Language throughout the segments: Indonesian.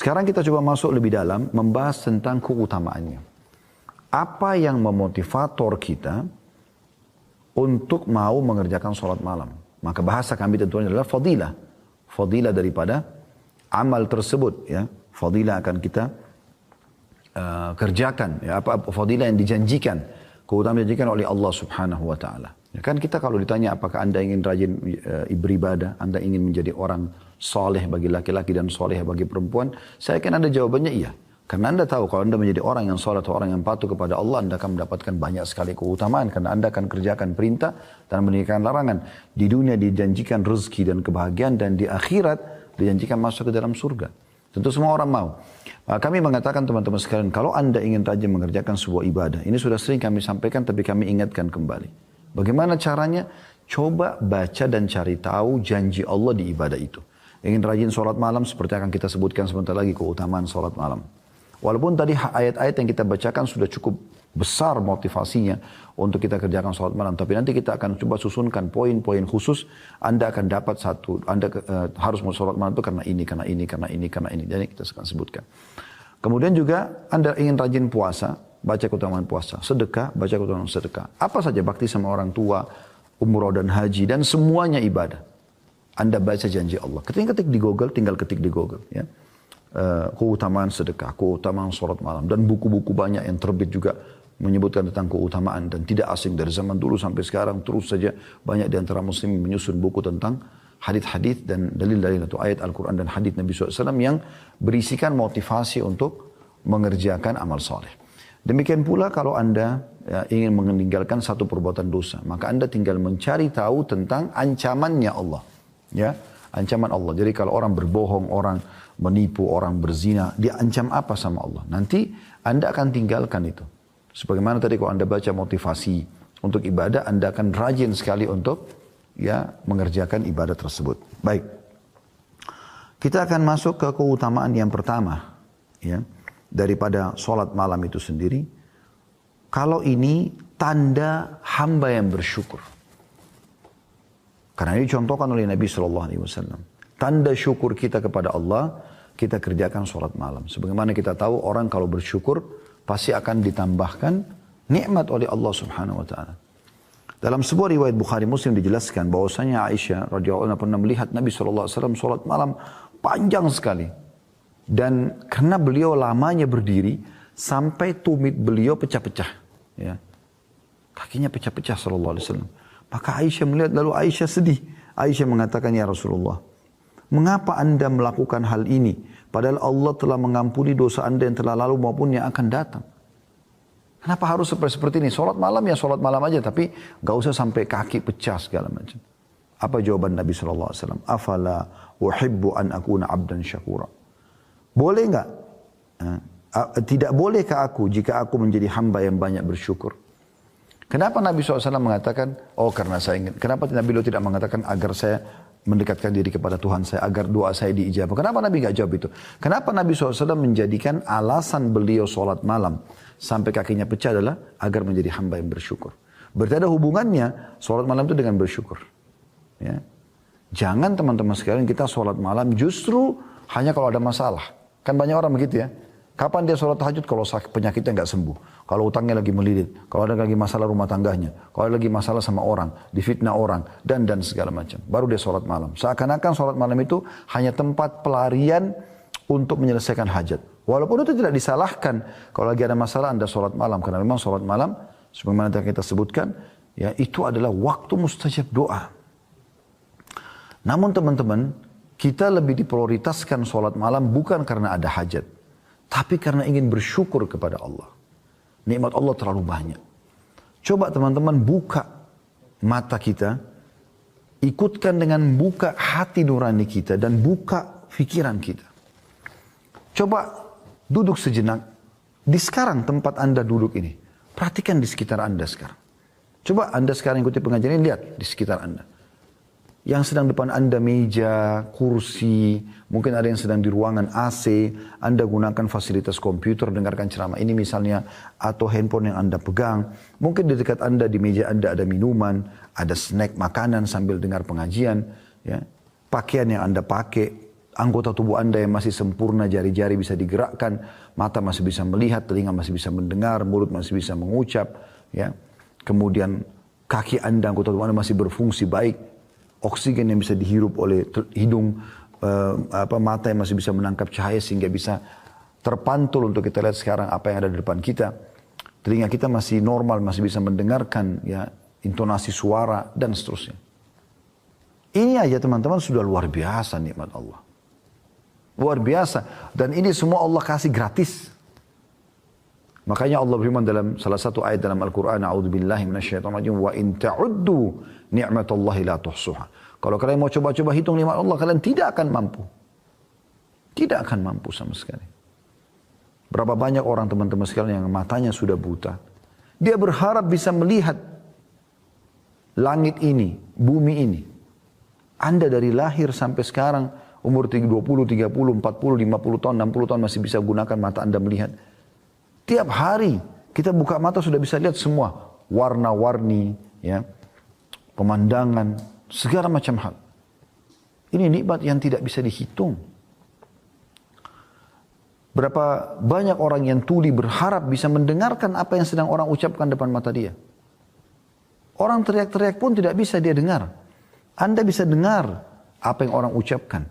Sekarang kita coba masuk lebih dalam, membahas tentang keutamaannya. Apa yang memotivator kita untuk mau mengerjakan sholat malam? Maka bahasa kami tentunya adalah fadilah. Fadilah daripada amal tersebut. Ya. Fadilah akan kita kerjakan. Ya. Apa fadilah yang dijanjikan. Keutamaan dijanjikan oleh Allah subhanahu wa ta'ala. Ya, kan kita kalau ditanya apakah anda ingin rajin beribadah, anda ingin menjadi orang soleh bagi laki-laki dan soleh bagi perempuan, saya yakin anda jawabannya iya. Karena anda tahu kalau anda menjadi orang yang soleh atau orang yang patuh kepada Allah, anda akan mendapatkan banyak sekali keutamaan. Karena anda akan kerjakan perintah dan meninggalkan larangan. Di dunia dijanjikan rezeki dan kebahagiaan, dan di akhirat dijanjikan masuk ke dalam surga. Tentu semua orang mau. Kami mengatakan teman-teman sekalian, kalau anda ingin rajin mengerjakan sebuah ibadah, ini sudah sering kami sampaikan tapi kami ingatkan kembali. Bagaimana caranya? Coba baca dan cari tahu janji Allah di ibadah itu. Ingin rajin sholat malam, seperti akan kita sebutkan sebentar lagi keutamaan sholat malam. Walaupun tadi ayat-ayat yang kita bacakan sudah cukup besar motivasinya untuk kita kerjakan sholat malam. Tapi nanti kita akan coba susunkan poin-poin khusus. Anda akan dapat satu, Anda harus mau sholat malam itu karena ini, karena ini, karena ini, karena ini. Jadi kita akan sebutkan. Kemudian juga Anda ingin rajin puasa, baca keutamaan puasa. Sedekah, baca keutamaan sedekah. Apa saja bakti sama orang tua, umroh dan haji, dan semuanya ibadah. Anda baca janji Allah. Ketik di Google, tinggal ketik di Google. Ya. Keutamaan sedekah, keutamaan sholat malam. Dan buku-buku banyak yang terbit juga menyebutkan tentang keutamaan. Dan tidak asing dari zaman dulu sampai sekarang. Terus saja banyak di antara muslim menyusun buku tentang hadith-hadith dan dalil-dalil atau ayat Al-Quran dan hadith Nabi SAW yang berisikan motivasi untuk mengerjakan amal soleh. Demikian pula kalau anda ingin meninggalkan satu perbuatan dosa, maka anda tinggal mencari tahu tentang ancamannya Allah. Ya, ancaman Allah. Jadi kalau orang berbohong, orang menipu, orang berzina, dia ancam apa sama Allah? Nanti anda akan tinggalkan itu. Sebagaimana tadi kalau anda baca motivasi untuk ibadah, anda akan rajin sekali untuk ya mengerjakan ibadah tersebut. Baik. Kita akan masuk ke keutamaan yang pertama. Ya. Daripada sholat malam itu sendiri, kalau ini tanda hamba yang bersyukur. Karena ini dicontohkan oleh Nabi SAW. Tanda syukur kita kepada Allah, kita kerjakan sholat malam. Sebagaimana kita tahu orang kalau bersyukur, pasti akan ditambahkan nikmat oleh Allah Subhanahu Wa Taala. Dalam sebuah riwayat Bukhari Muslim dijelaskan bahwasanya Aisyah radhiyallahu anha pernah melihat Nabi SAW sholat malam panjang sekali. Dan karena beliau lamanya berdiri, sampai tumit beliau pecah-pecah. Ya. Kakinya pecah-pecah sallallahu alaihi wasallam. Maka Aisyah melihat, lalu Aisyah sedih. Aisyah mengatakan, ya Rasulullah, mengapa anda melakukan hal ini? Padahal Allah telah mengampuni dosa anda yang telah lalu maupun yang akan datang. Kenapa harus seperti ini? Sholat malam ya sholat malam aja, tapi gak usah sampai kaki pecah segala macam. Apa jawaban Nabi SAW? Afala uhibbu an akuna abdan syakura. Boleh enggak? Tidak bolehkah aku jika aku menjadi hamba yang banyak bersyukur? Kenapa Nabi SAW mengatakan, oh karena saya ingin. Kenapa Nabi tidak mengatakan agar saya mendekatkan diri kepada Tuhan saya, agar doa saya diijabah? Kenapa Nabi enggak jawab itu? Kenapa Nabi SAW menjadikan alasan beliau sholat malam sampai kakinya pecah adalah agar menjadi hamba yang bersyukur? Berarti ada hubungannya sholat malam itu dengan bersyukur. Ya. Jangan teman-teman sekalian kita sholat malam justru hanya kalau ada masalah. Kan banyak orang begitu ya. Kapan dia sholat tahajud? Kalau penyakitnya nggak sembuh. Kalau utangnya lagi melilit. Kalau ada lagi masalah rumah tangganya. Kalau ada lagi masalah sama orang. Difitnah orang. Dan segala macam. Baru dia sholat malam. Seakan-akan sholat malam itu hanya tempat pelarian untuk menyelesaikan hajat. Walaupun itu tidak disalahkan. Kalau lagi ada masalah anda sholat malam. Karena memang sholat malam, sebagaimana kita sebutkan, ya itu adalah waktu mustajab doa. Namun teman-teman, kita lebih diprioritaskan sholat malam bukan karena ada hajat. Tapi karena ingin bersyukur kepada Allah. Nikmat Allah terlalu banyak. Coba teman-teman buka mata kita. Ikutkan dengan buka hati nurani kita. Dan buka pikiran kita. Coba duduk sejenak. Di sekarang tempat anda duduk ini. Perhatikan di sekitar anda sekarang. Coba anda sekarang ikuti pengajian ini. Lihat di sekitar anda. Yang sedang depan anda meja, kursi, mungkin ada yang sedang di ruangan AC, anda gunakan fasilitas komputer, dengarkan ceramah ini misalnya, atau handphone yang anda pegang. Mungkin di dekat anda, di meja anda ada minuman, ada snack makanan sambil dengar pengajian. Ya. Pakaian yang anda pakai, anggota tubuh Anda yang masih sempurna, jari-jari bisa digerakkan, mata masih bisa melihat, telinga masih bisa mendengar, mulut masih bisa mengucap, ya. Kemudian kaki Anda, anggota tubuh Anda masih berfungsi baik, oksigen yang bisa dihirup oleh hidung, mata yang masih bisa menangkap cahaya sehingga bisa terpantul untuk kita lihat sekarang apa yang ada di depan kita. Telinga kita masih normal, masih bisa mendengarkan, ya, intonasi suara dan seterusnya. Ini aja teman-teman sudah luar biasa nikmat Allah. Luar biasa. Dan ini semua Allah kasih gratis. Makanya Allah berfirman dalam salah satu ayat dalam Al-Quran, A'udzubillahi minasyaitonirrajim, wa in ta'uddu ni'matallahi la tuhsuha. Kalau kalian mau coba-coba hitung nikmat Allah, kalian tidak akan mampu. Tidak akan mampu sama sekali. Berapa banyak orang teman-teman sekalian yang matanya sudah buta. Dia berharap bisa melihat langit ini, bumi ini. Anda dari lahir sampai sekarang, umur 20, 30, 40, 50 tahun, 60 tahun masih bisa gunakan mata Anda melihat. Tiap hari kita buka mata sudah bisa lihat semua. Warna-warni, ya, pemandangan, segala macam hal. Ini nikmat yang tidak bisa dihitung. Berapa banyak orang yang tuli berharap bisa mendengarkan apa yang sedang orang ucapkan depan mata dia. Orang teriak-teriak pun tidak bisa dia dengar. Anda bisa dengar apa yang orang ucapkan.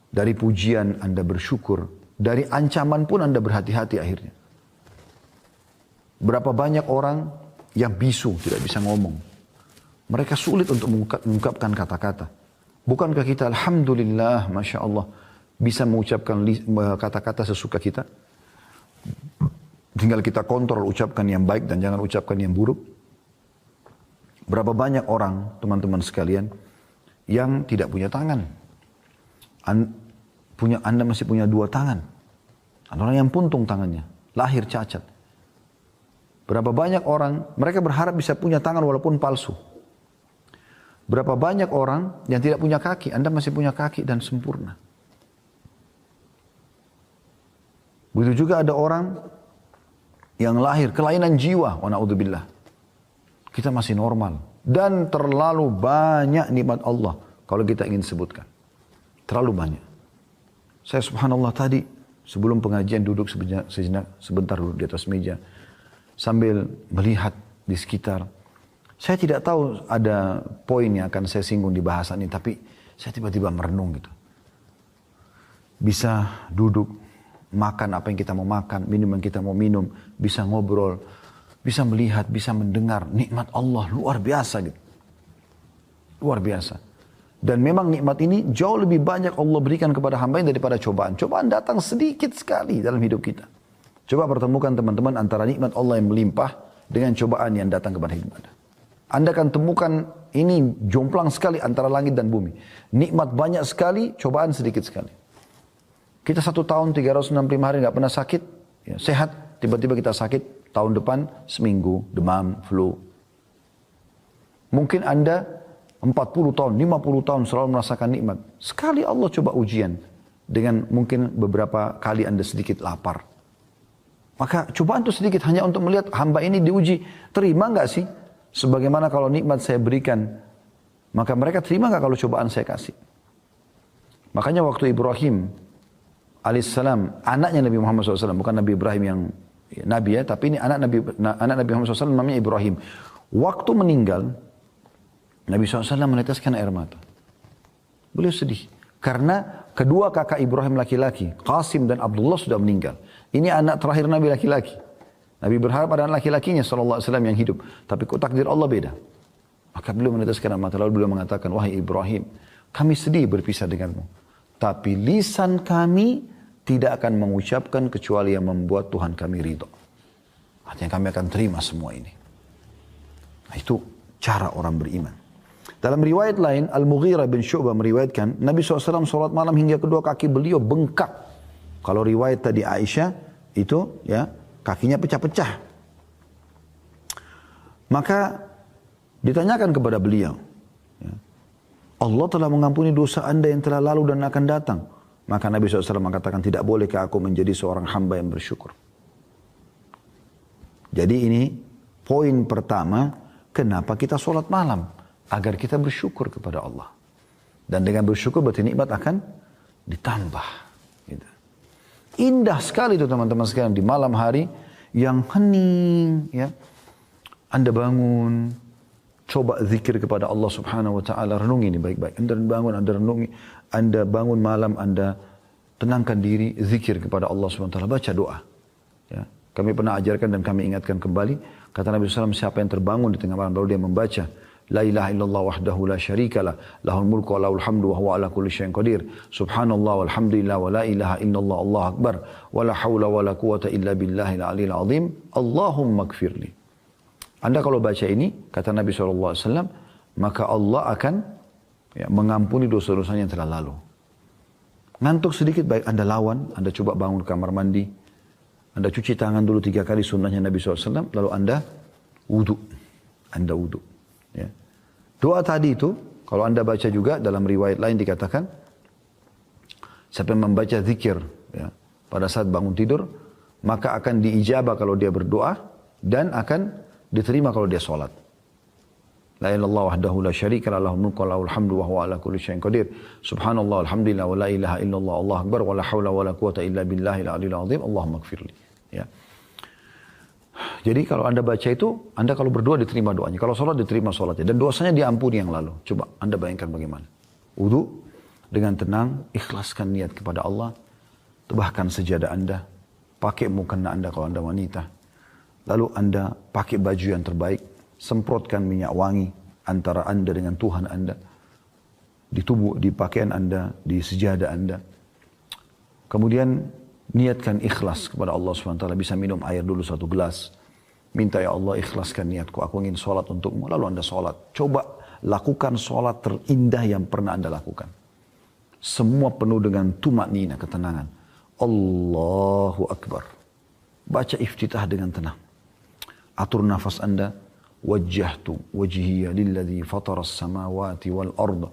Dari pujian Anda bersyukur. Dari ancaman pun Anda berhati-hati akhirnya. Berapa banyak orang yang bisu, tidak bisa ngomong. Mereka sulit untuk mengungkapkan kata-kata. Bukankah kita alhamdulillah, Masya Allah, bisa mengucapkan kata-kata sesuka kita? Tinggal kita kontrol ucapkan yang baik dan jangan ucapkan yang buruk. Berapa banyak orang, teman-teman sekalian, yang tidak punya tangan. Anda masih punya 2 tangan. Ada orang yang puntung tangannya, lahir cacat. Berapa banyak orang, mereka berharap bisa punya tangan walaupun palsu. Berapa banyak orang yang tidak punya kaki, Anda masih punya kaki dan sempurna. Begitu juga ada orang yang lahir kelainan jiwa, wa na'udzubillah. Kita masih normal. Dan terlalu banyak nikmat Allah kalau kita ingin sebutkan. Terlalu banyak. Saya subhanallah tadi sebelum pengajian duduk sebentar duduk di atas meja. Sambil melihat di sekitar. Saya tidak tahu ada poin yang akan saya singgung di bahasan ini. Tapi saya tiba-tiba merenung gitu. Bisa duduk, makan apa yang kita mau makan, minum yang kita mau minum. Bisa ngobrol, bisa melihat, bisa mendengar. Nikmat Allah luar biasa gitu. Luar biasa. Dan memang nikmat ini jauh lebih banyak Allah berikan kepada hamba daripada cobaan. Cobaan datang sedikit sekali dalam hidup kita. Coba pertemukan teman-teman antara nikmat Allah yang melimpah dengan cobaan yang datang kepada hidup Anda. Anda akan temukan ini jomplang sekali antara langit dan bumi. Nikmat banyak sekali, cobaan sedikit sekali. Kita 1 tahun 365 hari nggak pernah sakit, ya, sehat. Tiba-tiba kita sakit, tahun depan seminggu, demam, flu. Mungkin Anda 40 tahun, 50 tahun selalu merasakan nikmat. Sekali Allah coba ujian dengan mungkin beberapa kali Anda sedikit lapar. Maka cobaan itu sedikit hanya untuk melihat hamba ini diuji. Terima nggak sih? Sebagaimana kalau nikmat saya berikan. Maka mereka terima nggak kalau cobaan saya kasih? Makanya waktu Ibrahim alaihissalam, anaknya Nabi Muhammad SAW. Bukan Nabi Ibrahim yang Nabi ya. Tapi ini anak Nabi Muhammad SAW namanya Ibrahim. Waktu meninggal, Nabi SAW meneteskan air mata. Beliau sedih. Karena kedua kakak Ibrahim laki-laki, Qasim dan Abdullah sudah meninggal. Ini anak terakhir Nabi laki-laki. Nabi berharap ada anak laki-lakinya SAW yang hidup. Tapi kok takdir Allah beda. Maka beliau meneteskan air mata. Lalu beliau mengatakan, wahai Ibrahim, kami sedih berpisah denganmu. Tapi lisan kami tidak akan mengucapkan kecuali yang membuat Tuhan kami ridho. Artinya kami akan terima semua ini. Nah, itu cara orang beriman. Dalam riwayat lain, Al-Mughirah bin Syu'bah meriwayatkan, Nabi SAW sholat malam hingga kedua kaki beliau bengkak. Kalau riwayat tadi Aisyah, itu ya kakinya pecah-pecah. Maka ditanyakan kepada beliau, ya, Allah telah mengampuni dosa Anda yang telah lalu dan akan datang. Maka Nabi SAW mengatakan, tidak bolehkah aku menjadi seorang hamba yang bersyukur. Jadi ini poin pertama, kenapa kita sholat malam. Agar kita bersyukur kepada Allah. Dan dengan bersyukur berarti nikmat akan ditambah. Gitu. Indah sekali itu teman-teman sekalian di malam hari yang hening. Ya. Anda bangun, coba zikir kepada Allah Subhanahu Wa Taala, renungi ini baik-baik. Anda bangun, Anda renungi, Anda bangun malam, Anda tenangkan diri, zikir kepada Allah Subhanahu Wa Taala, baca doa. Ya. Kami pernah ajarkan dan kami ingatkan kembali, kata Nabi SAW, siapa yang terbangun di tengah malam lalu dia membaca La ilaha illallah wahdahu la syarikalah, lahul mulku wa lahul hamdu wa huwa ala kulli syai'in qadir. Subhanallah walhamdulillah wa la ilaha illallah Allahu akbar wa la haula wa la quwata illa billahil aliyil azim. Allahumma gfirli. Anda kalau baca ini, kata Nabi SAW, maka Allah akan mengampuni dosa-dosanya yang telah lalu. Ngantuk sedikit, baik Anda lawan, Anda coba bangun kamar mandi, Anda cuci tangan dulu 3 kali sunnahnya Nabi SAW, lalu Anda wudhu. Anda wudhu. Ya. Doa tadi itu, kalau Anda baca juga dalam riwayat lain dikatakan, siapa yang membaca zikir ya, pada saat bangun tidur, maka akan diijabah kalau dia berdoa, dan akan diterima kalau dia sholat. La ilallah wahdahu la syarika lah, lahul mulku wa lahul hamdu wa huwa ala kulli syai'in qadir. Subhanallah alhamdulillah wa la ilaha illallah Allahu akbar wa la haula wa la quwata illa billahil aliyil azim. Allahumma gfirli. Ya. Jadi kalau Anda baca itu, Anda kalau berdoa diterima doanya. Kalau sholat diterima sholatnya. Dan dosanya diampuni yang lalu. Coba Anda bayangkan bagaimana. Wudu dengan tenang, ikhlaskan niat kepada Allah. Tebahkan sejadah Anda. Pakai mukena Anda kalau Anda wanita. Lalu Anda pakai baju yang terbaik. Semprotkan minyak wangi antara Anda dengan Tuhan Anda. Di tubuh, di pakaian Anda, di sejadah Anda. Kemudian niatkan ikhlas kepada Allah SWT. Bisa minum air dulu 1 gelas. Minta ya Allah ikhlaskan niatku. Aku ingin sholat untukmu. Lalu Anda sholat. Coba lakukan sholat terindah yang pernah Anda lakukan. Semua penuh dengan tumaknina, ketenangan. Allahu Akbar. Baca iftitah dengan tenang. Atur nafas Anda. Wajjahtu wajhiya lilladhi fataras samawati wal arda.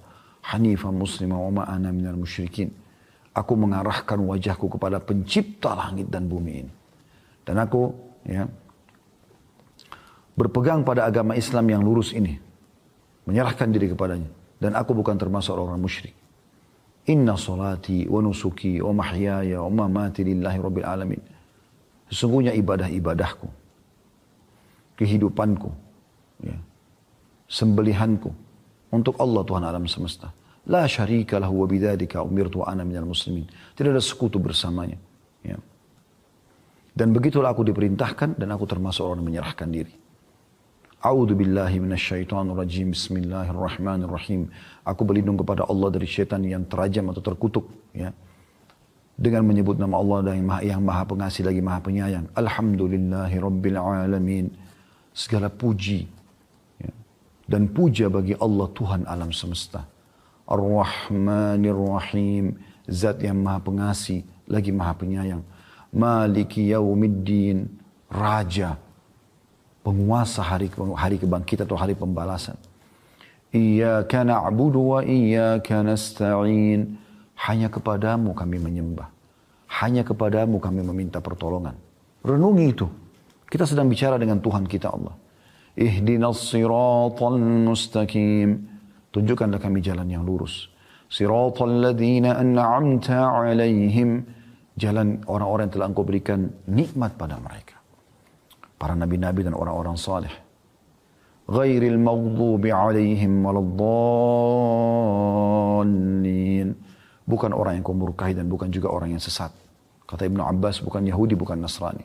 Hanifan muslima wa ma'ana minal musyrikin. Aku mengarahkan wajahku kepada pencipta langit dan bumi ini. Dan aku berpegang pada agama Islam yang lurus ini. Menyerahkan diri kepadanya. Dan aku bukan termasuk orang musyrik. Inna salati wa nusuki wa mahyaya wa mamati lillahi rabbil alamin. Sesungguhnya ibadah-ibadahku. Kehidupanku. Sembelihanku. Untuk Allah Tuhan alam semesta. La syarika lahu wa bidzalika umirtu wa ana minal muslimin. Tidak ada sekutu bersamanya. Ya. Dan begitulah aku diperintahkan dan aku termasuk orang yang menyerahkan diri. A'udzu billahi minasyaitonir rajim. Bismillahirrahmanirrahim. Aku berlindung kepada Allah dari syaitan yang terajam atau terkutuk, ya. Dengan menyebut nama Allah yang maha pengasih lagi maha penyayang. Alhamdulillahirabbil alamin. Segala puji dan puja bagi Allah Tuhan alam semesta. Ar-Rahmanir Rahim, zat yang maha pengasih lagi maha penyayang. Maliki yaumiddin, raja, penguasa hari kebangkitan atau hari pembalasan. Iyyaka na'budu wa iyyaka nasta'in. Hanya kepadamu kami menyembah. Hanya kepadamu kami meminta pertolongan. Renungi itu. Kita sedang bicara dengan Tuhan kita Allah. Ihdinas siratal mustaqim. Tunjukkanlah kami jalan yang lurus. Siratal ladzina an'amta 'alaihim. Jalan orang-orang yang telah Engkau berikan nikmat pada mereka. Para nabi-nabi dan orang-orang saleh. Ghairil maghdubi 'alaihim waladdallin. Bukan orang yang kau murkai dan bukan juga orang yang sesat. Kata Ibnu Abbas, bukan Yahudi, bukan Nasrani.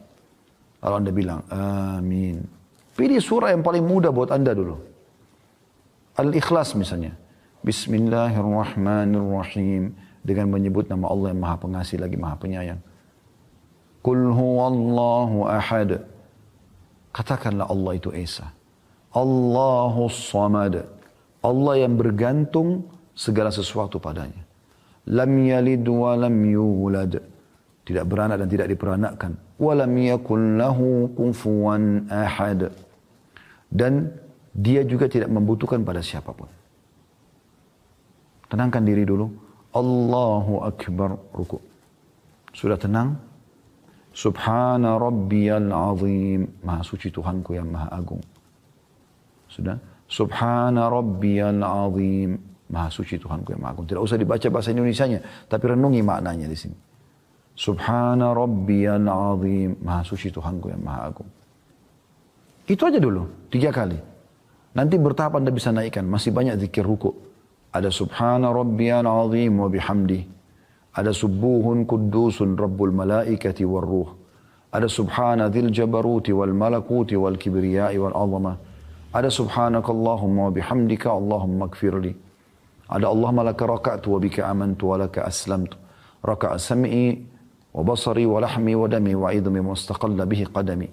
Lalu Anda bilang, amin. Pilih surah yang paling mudah buat Anda dulu. Al-Ikhlas misalnya. Bismillahirrahmanirrahim. Dengan menyebut nama Allah yang maha pengasih lagi maha penyayang. Qul huwallahu ahad. Katakanlah Allah itu Esa. Allahus samad. Allah yang bergantung segala sesuatu padanya. Lam yalid wa lam yulad. Tidak beranak dan tidak diperanakkan. Wa lam yakul lahu kufuwan ahad. Dan dia juga tidak membutuhkan pada siapapun. Tenangkan diri dulu. Allahu Akbar, ruku. Sudah tenang? Subhana rabbiyal azim. Maha suci Tuhanku yang maha agung. Sudah? Subhana rabbiyal azim. Maha suci Tuhanku yang maha agung. Tidak usah dibaca bahasa Indonesianya, tapi renungi maknanya di sini. Subhana rabbiyal azim. Maha suci Tuhanku yang maha agung. Itu aja dulu, 3 kali. Nanti bertahap Anda bisa naikkan. Masih banyak zikir ruku. Ada subhana rabbiyal azim wa bihamdi. Ada subuhun kuddusun rabbul malaikati war ruh. Ada subhana dzil jabaruti wal malakuti wal kibriyai wal azamah. Ada subhanakallahumma wa bihamdika Allahumma gfirli. Ada Allahumma laka raka'tu wa bika amantu wa laka aslamtu. Raka'a sam'i wa basari wa lahmi wa dami wa idhmi wa istaqalla bihi qadami.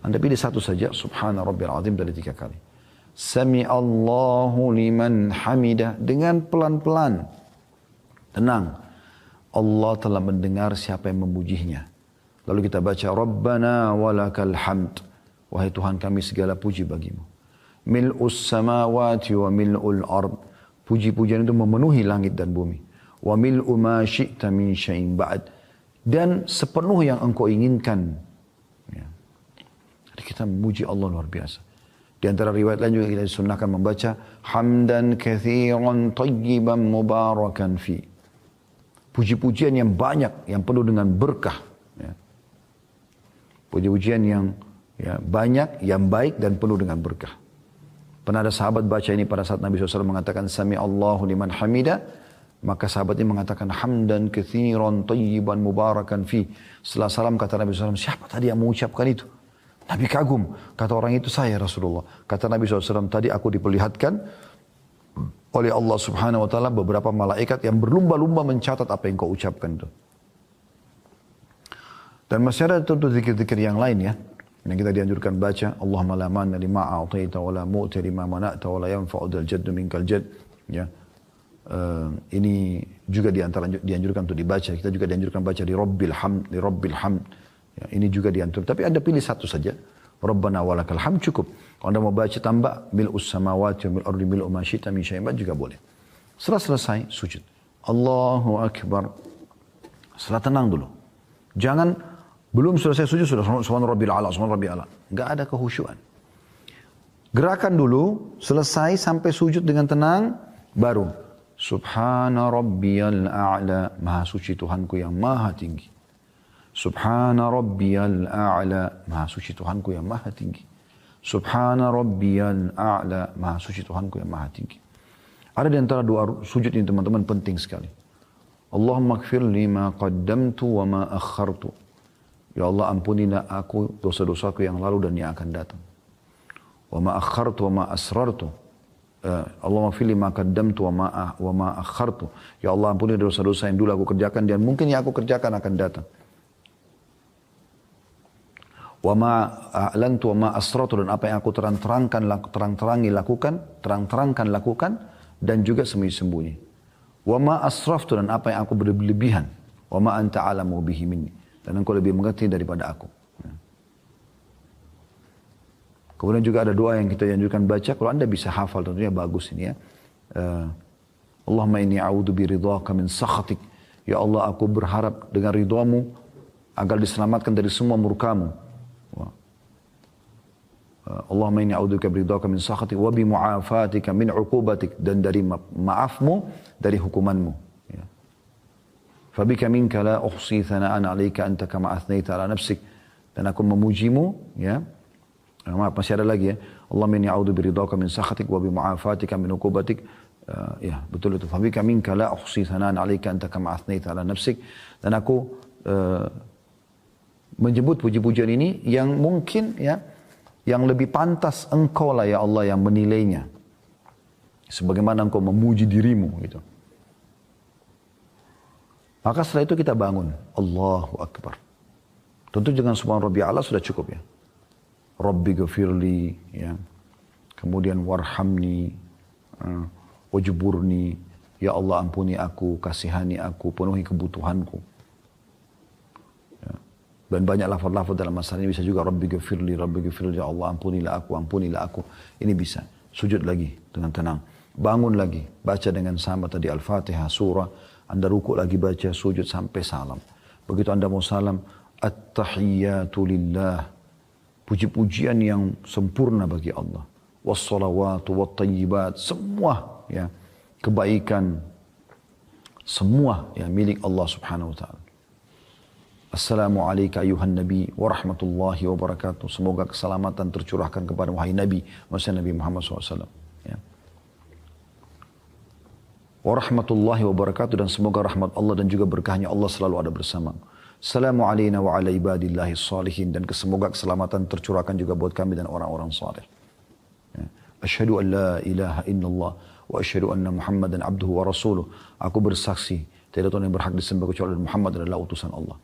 Anda pilih satu saja, subhana rabbil azim dari 3 kali. Sami Allahu liman hamidah, dengan pelan-pelan. Tenang. Allah telah mendengar siapa yang memujinya. Lalu kita baca, Rabbana walakal hamd. Wahai Tuhan kami segala puji bagimu. Mil'us samawati wa mil'ul ard. Puji-pujian itu memenuhi langit dan bumi. Wa mil'u ma syi'ta min syai'in ba'd. Dan sepenuh yang engkau inginkan. Ya. Jadi kita memuji Allah luar biasa. Di antara riwayat lain juga kita disunnahkan membaca hamdan katsiran tayyiban mubarakan fi. Puji-pujian yang banyak, yang penuh dengan berkah. Ya. Puji-pujian yang banyak, yang baik dan penuh dengan berkah. Pernah ada sahabat baca ini pada saat Nabi SAW mengatakan Sami Allahu liman hamida. Maka sahabat ini mengatakan hamdan katsiran tayyiban mubarakan fi. Setelah salam kata Nabi SAW, siapa tadi yang mengucapkan itu? Nabi kagum. Kata orang itu, saya Rasulullah. Kata Nabi SAW, tadi aku diperlihatkan oleh Allah Subhanahu wa taala beberapa malaikat yang berlumba-lumba mencatat apa yang kau ucapkan itu. Dan masih ada tentu zikir-zikir yang lain ya. Yang kita dianjurkan baca, Allahumma la manna lima a'taita wa la mu'ti lima mana'ta wa la yanfa'u dzal jaddu minkal jadd. Ya. Ini juga dianjurkan untuk dibaca. Kita juga dianjurkan baca di Rabbil Hamd. Ya, ini juga dianjurkan. Tapi Anda pilih satu saja. Rabbana walakal hamd cukup. Kalau Anda mau baca tambah mil'us samawati wa mil'ul ardi mil'u ma syi'ta min syai'in ba'd juga boleh. Setelah selesai sujud. Allahu akbar. Setelah tenang dulu. Jangan belum selesai sujud sudah subhana rabbil a'la, subhana rabbil a'la. Enggak ada kehusyuan. Gerakan dulu, selesai sampai sujud dengan tenang, baru subhana rabbiyal a'la, maha suci Tuhanku yang maha tinggi. Subhana rabbiyal a'la, maha suci Tuhanku yang maha tinggi. Subhana rabbiyal a'la, maha suci Tuhanku yang maha tinggi. Ada di antara doa sujud ini teman-teman penting sekali. Allahumma gfir li ma qaddamtu wa ma akhartu. Ya Allah ampunilah aku dosa-dosaku yang lalu dan yang akan datang. Wa ma akhartu wa ma asrartu. Allahumma gfir li ma qaddamtu wa ma akhartu. Ya Allah ampunilah dosa-dosa yang dulu aku kerjakan dan mungkin yang aku kerjakan akan datang. Wa ma a'lantu wa ma asrartu, dan apa yang aku terang-terangkan lakukan dan juga sembunyi-sembunyi. Wa ma asraftu, dan apa yang aku berlebihan. Wa ma anta a'lamu bihi minni, dan engkau lebih mengerti daripada aku. Kemudian juga ada doa yang kita anjurkan baca. Kalau Anda bisa hafal tentunya bagus ini ya. Allahumma inni a'udhu biridhaka min sakhatik. Ya Allah aku berharap dengan ridhamu agar diselamatkan dari semua murkamu. Allahumma inni a'udhu biridhaka min sakhatik wa bi mu'afatika min uqubatik, dan dari maafmu dari hukumanmu. Fabika minka la uhsi thana'an 'alaika anta kama athnaita 'ala nafsik, dan aku memujimu ya. Maaf masih ada lagi ya. Allahumma inni a'udzu biridhaka min sakhatik wa bi mu'afatika min uqubatik. Ya, betul itu. Fabika minka la uhsi thana'an 'alaika anta kama athnaita 'ala nafsik, dan aku menyebut puji-pujian ini yang mungkin ya yang lebih pantas engkau lah ya Allah yang menilainya. Sebagaimana engkau memuji dirimu gitu. Maka setelah itu kita bangun. Allahu Akbar. Tentu dengan subhana rabbil a'la sudah cukup ya. Rabbi ghafirli ya. Kemudian warhamni, wajburni, ya Allah ampuni aku, kasihani aku, penuhi kebutuhanku. Ya. Dan banyak lafaz-lafaz dalam masalah ini bisa juga Rabbi ghafirli, ya Allah ampunilah aku. Ini bisa. Sujud lagi dengan tenang. Bangun lagi, baca dengan sama tadi Al-Fatihah, surah. Anda rukuk lagi baca, sujud sampai salam. Begitu Anda mau salam, At-tahiyyatu lillah. Puji-pujian yang sempurna bagi Allah. wassalawatu wattayyibat, semua ya kebaikan, semua yang milik Allah Subhanahu wa taala. Assalamualaikum ayuhan nabi wa rahmatullahi wa barakatuh. Semoga keselamatan tercurahkan kepada wahai nabi, maksudnya Nabi Muhammad SAW. Ya. Wa rahmatullahi wa barakatuh, dan semoga rahmat Allah dan juga berkahnya Allah selalu ada bersama. Assalamu alayna wa ala ibadillahi salihin, dan semoga keselamatan tercurahkan juga buat kami dan orang-orang saleh. Ya. Asyhadu an la ilaha illallah wa asyhadu anna Muhammadan abduhu wa rasuluh. Aku bersaksi tidak Tuhan yang berhak disembah kecuali Muhammad adalah utusan Allah.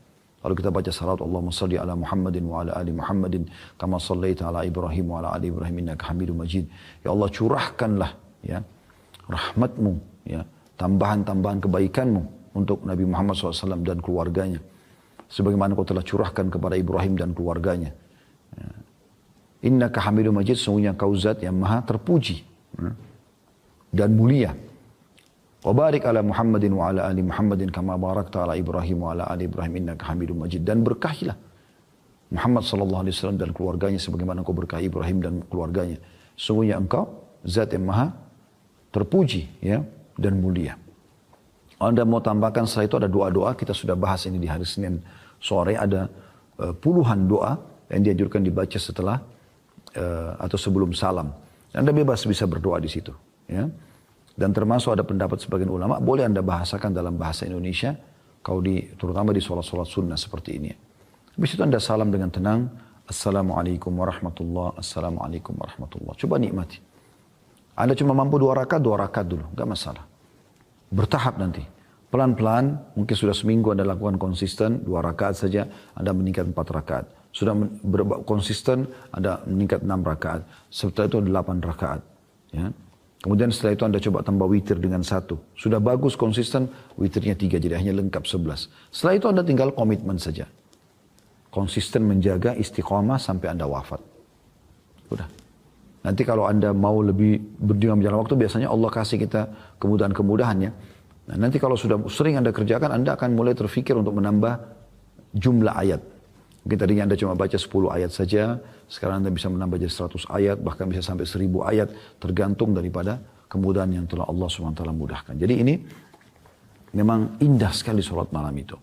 Lalu kita baca salawat, Allahumma salli ala Muhammadin wa ala ali Muhammadin kama sallaita ala Ibrahim wa ala ali Ibrahim innaka Hamidum Majid. Ya Allah, curahkanlah ya rahmatmu, ya tambahan-tambahan kebaikanmu untuk Nabi Muhammad SAW dan keluarganya, sebagaimana kau telah curahkan kepada Ibrahim dan keluarganya. Ya. Innaka Hamidum Majid, sungguhnya kau zat yang maha terpuji dan mulia. Wa barik ala Muhammadin wa ala ali Muhammadin kama barakta ala Ibrahim wa ala ali Ibrahim innaka Hamidum Majid, dan berkahilah Muhammad SAW dan keluarganya sebagaimana kau berkahi Ibrahim dan keluarganya. Sungguhnya engkau zat yang maha terpuji ya dan mulia. Anda mau tambahkan setelah itu ada doa-doa, kita sudah bahas ini di hari Senin sore, ada puluhan doa yang dianjurkan dibaca setelah atau sebelum salam. Anda bebas bisa berdoa di situ ya. Dan termasuk ada pendapat sebagian ulama, boleh Anda bahasakan dalam bahasa Indonesia, terutama di sholat-sholat sunnah seperti ini. Habis itu Anda salam dengan tenang, Assalamualaikum warahmatullahi, Assalamualaikum warahmatullahi. Coba nikmati. Anda cuma mampu 2 rakaat dulu, gak masalah. Bertahap nanti. Pelan-pelan, mungkin sudah seminggu Anda lakukan konsisten, 2 rakaat saja, Anda meningkat 4 rakaat. Sudah konsisten, Anda meningkat 6 rakaat. Setelah itu 8 rakaat. Ya. Kemudian setelah itu Anda coba tambah witir dengan 1. Sudah bagus konsisten, witirnya 3, jadi hanya lengkap 11. Setelah itu Anda tinggal komitmen saja. Konsisten menjaga istiqamah sampai Anda wafat. Udah. Nanti kalau Anda mau lebih dengan berjalan waktu, biasanya Allah kasih kita kemudahan-kemudahannya. Nah, nanti kalau sudah sering Anda kerjakan, Anda akan mulai terfikir untuk menambah jumlah ayat. Mungkin tadinya Anda cuma baca 10 ayat saja, sekarang Anda bisa menambah jadi 100 ayat, bahkan bisa sampai 1000 ayat, tergantung daripada kemudahan yang telah Allah SWT mudahkan. Jadi ini memang indah sekali sholat malam itu.